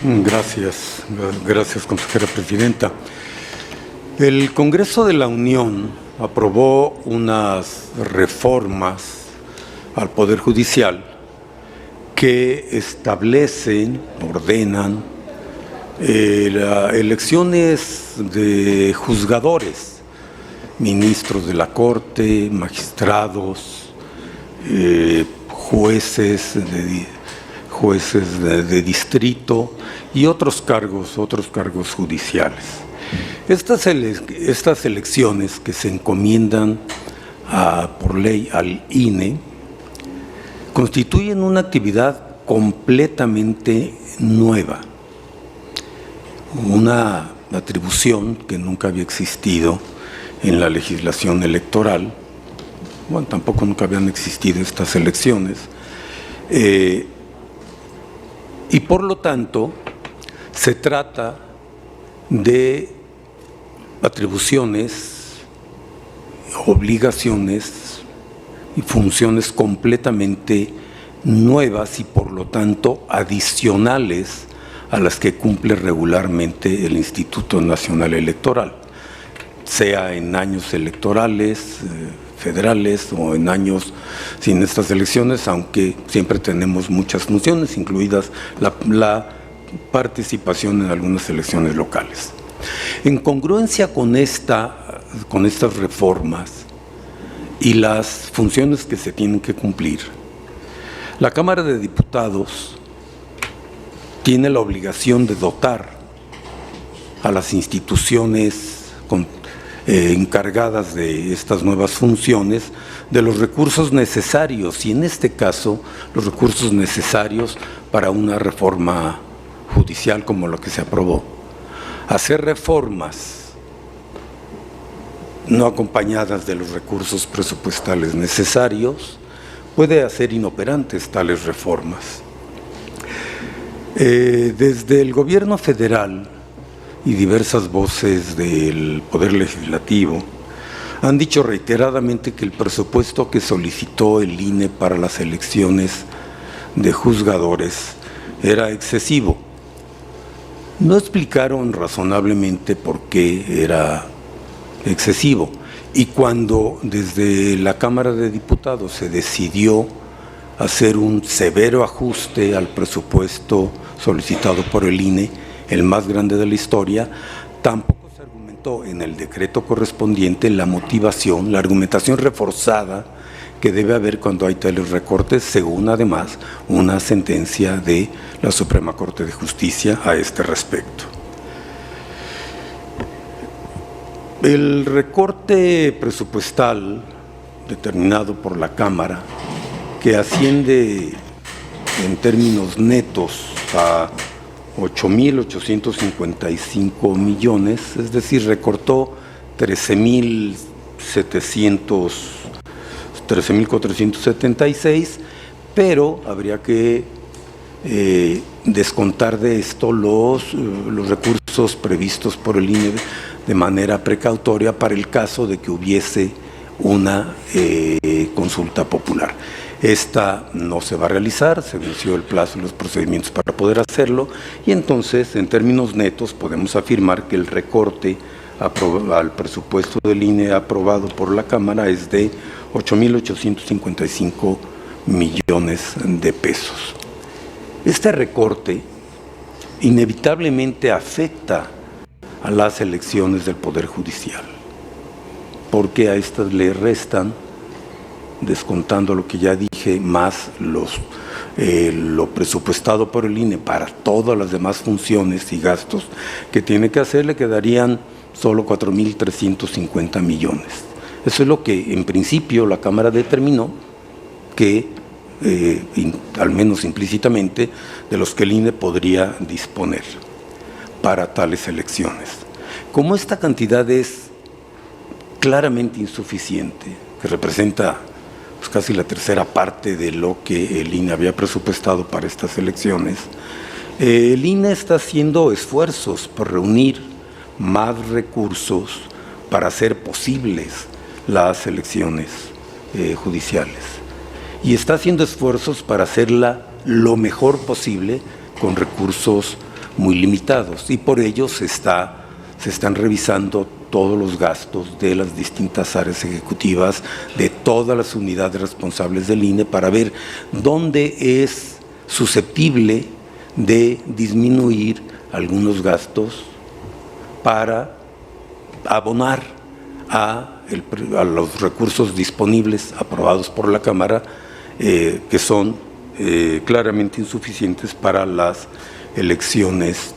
Gracias, consejera presidenta. El Congreso de la Unión aprobó unas reformas al Poder Judicial que establecen, ordenan elecciones de juzgadores, ministros de la Corte, magistrados, jueces de distrito y otros cargos judiciales. Estas elecciones que se encomiendan por ley al INE constituyen una actividad completamente nueva, una atribución que nunca había existido en la legislación electoral. Bueno, tampoco nunca habían existido estas elecciones. Y por lo tanto, se trata de atribuciones, obligaciones y funciones completamente nuevas y por lo tanto adicionales a las que cumple regularmente el Instituto Nacional Electoral, sea en años electorales, federales o en años sin estas elecciones, aunque siempre tenemos muchas funciones, incluidas la participación en algunas elecciones locales. En congruencia con estas reformas y las funciones que se tienen que cumplir, la Cámara de Diputados tiene la obligación de dotar a las instituciones encargadas de estas nuevas funciones de los recursos necesarios, y en este caso los recursos necesarios para una reforma judicial como la que se aprobó. Hacer reformas no acompañadas de los recursos presupuestales necesarios puede hacer inoperantes tales reformas. Desde el gobierno federal y diversas voces del Poder Legislativo han dicho reiteradamente que el presupuesto que solicitó el INE para las elecciones de juzgadores era excesivo. No explicaron razonablemente por qué era excesivo, y cuando desde la Cámara de Diputados se decidió hacer un severo ajuste al presupuesto solicitado por el INE, el más grande de la historia, tampoco se argumentó en el decreto correspondiente la motivación, la argumentación reforzada que debe haber cuando hay tales recortes, según además una sentencia de la Suprema Corte de Justicia a este respecto. El recorte presupuestal determinado por la Cámara, que asciende en términos netos a 8.855 millones, es decir, recortó 13.476, pero habría que descontar de esto los recursos previstos por el INE de manera precautoria para el caso de que hubiese una consulta popular. Esta no se va a realizar, se venció el plazo y los procedimientos para poder hacerlo, y entonces, en términos netos, podemos afirmar que el recorte al presupuesto del INE aprobado por la Cámara es de 8.855 millones de pesos. Este recorte inevitablemente afecta a las elecciones del Poder Judicial, porque a estas le restan, descontando lo que ya dije, más lo presupuestado por el INE para todas las demás funciones y gastos que tiene que hacer, le quedarían solo 4.350 millones. Eso es lo que en principio la Cámara determinó que, al menos implícitamente, de los que el INE podría disponer para tales elecciones. Como esta cantidad es claramente insuficiente, que representa casi la tercera parte de lo que el INE había presupuestado para estas elecciones, el INE está haciendo esfuerzos por reunir más recursos para hacer posibles las elecciones judiciales, y está haciendo esfuerzos para hacerla lo mejor posible con recursos muy limitados, y por ello se están revisando todos los gastos de las distintas áreas ejecutivas, de todas las unidades responsables del INE, para ver dónde es susceptible de disminuir algunos gastos para abonar a los recursos disponibles aprobados por la Cámara, que son claramente insuficientes para las elecciones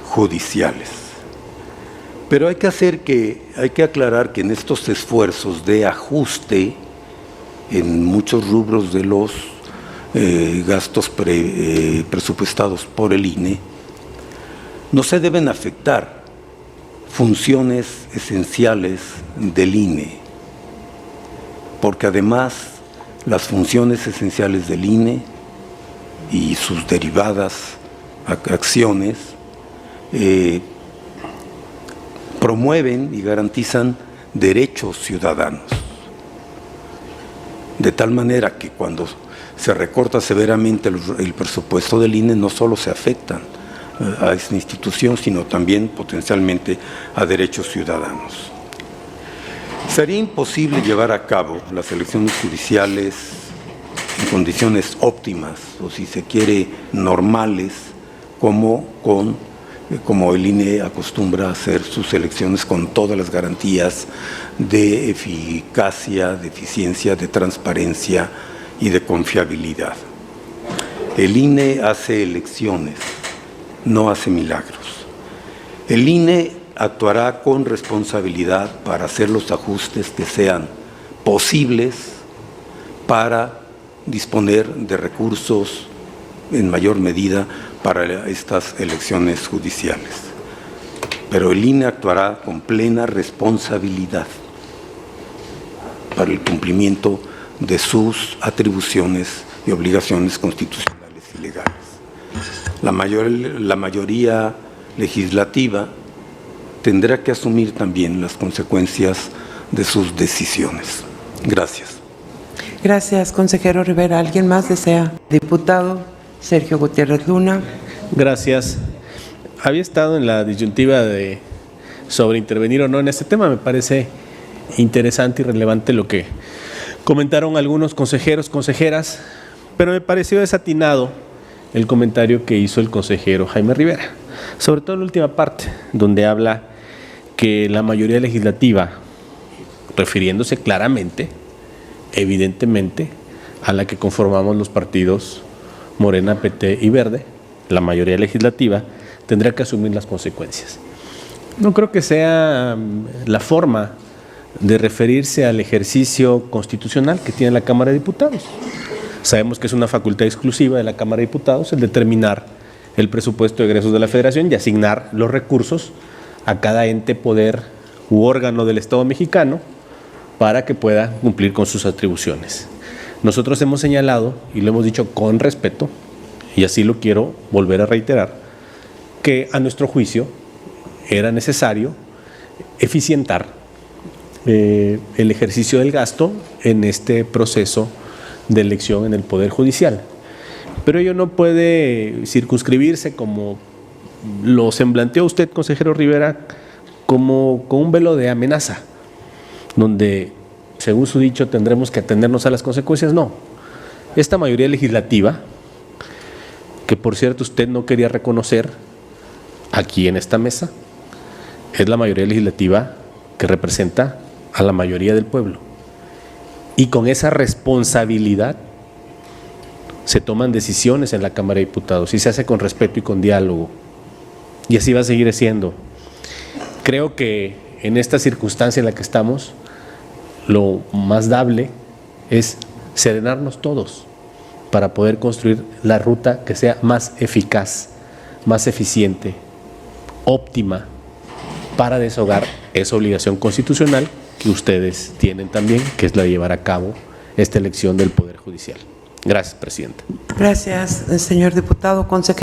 judiciales. Pero hay que aclarar que en estos esfuerzos de ajuste en muchos rubros de los gastos presupuestados por el INE, no se deben afectar funciones esenciales del INE, porque además las funciones esenciales del INE y sus derivadas acciones promueven y garantizan derechos ciudadanos, de tal manera que cuando se recorta severamente el presupuesto del INE, no solo se afectan a esta institución, sino también potencialmente a derechos ciudadanos. Sería imposible llevar a cabo las elecciones judiciales en condiciones óptimas, o si se quiere, normales, como el INE acostumbra a hacer sus elecciones, con todas las garantías de eficacia, de eficiencia, de transparencia y de confiabilidad. El INE hace elecciones, no hace milagros. El INE actuará con responsabilidad para hacer los ajustes que sean posibles para disponer de recursos en mayor medida para estas elecciones judiciales. Pero el INE actuará con plena responsabilidad para el cumplimiento de sus atribuciones y obligaciones constitucionales y legales. La mayoría legislativa tendrá que asumir también las consecuencias de sus decisiones. Gracias. Gracias, consejero Rivera. ¿Alguien más desea? Diputado Sergio Gutiérrez Luna. Gracias. Había estado en la disyuntiva sobre intervenir o no en este tema. Me parece interesante y relevante lo que comentaron algunos consejeros, consejeras, pero me pareció desatinado el comentario que hizo el consejero Jaime Rivera, sobre todo en la última parte, donde habla que la mayoría legislativa, refiriéndose claramente, evidentemente, a la que conformamos los partidos Morena, PT y Verde, la mayoría legislativa, tendrá que asumir las consecuencias. No creo que sea la forma de referirse al ejercicio constitucional que tiene la Cámara de Diputados. Sabemos que es una facultad exclusiva de la Cámara de Diputados el determinar el presupuesto de egresos de la Federación y asignar los recursos a cada ente, poder u órgano del Estado mexicano para que pueda cumplir con sus atribuciones. Nosotros hemos señalado, y lo hemos dicho con respeto, y así lo quiero volver a reiterar, que a nuestro juicio era necesario eficientar el ejercicio del gasto en este proceso de elección en el Poder Judicial. Pero ello no puede circunscribirse, como lo semblanteó usted, consejero Rivera, como con un velo de amenaza, donde, según su dicho, tendremos que atendernos a las consecuencias. No. Esta mayoría legislativa, que por cierto usted no quería reconocer aquí en esta mesa, es la mayoría legislativa que representa a la mayoría del pueblo. Y con esa responsabilidad se toman decisiones en la Cámara de Diputados y se hace con respeto y con diálogo. Y así va a seguir siendo. Creo que en esta circunstancia en la que estamos, lo más dable es serenarnos todos para poder construir la ruta que sea más eficaz, más eficiente, óptima, para desahogar esa obligación constitucional que ustedes tienen también, que es la de llevar a cabo esta elección del Poder Judicial. Gracias, presidenta. Gracias, señor diputado. Consejero.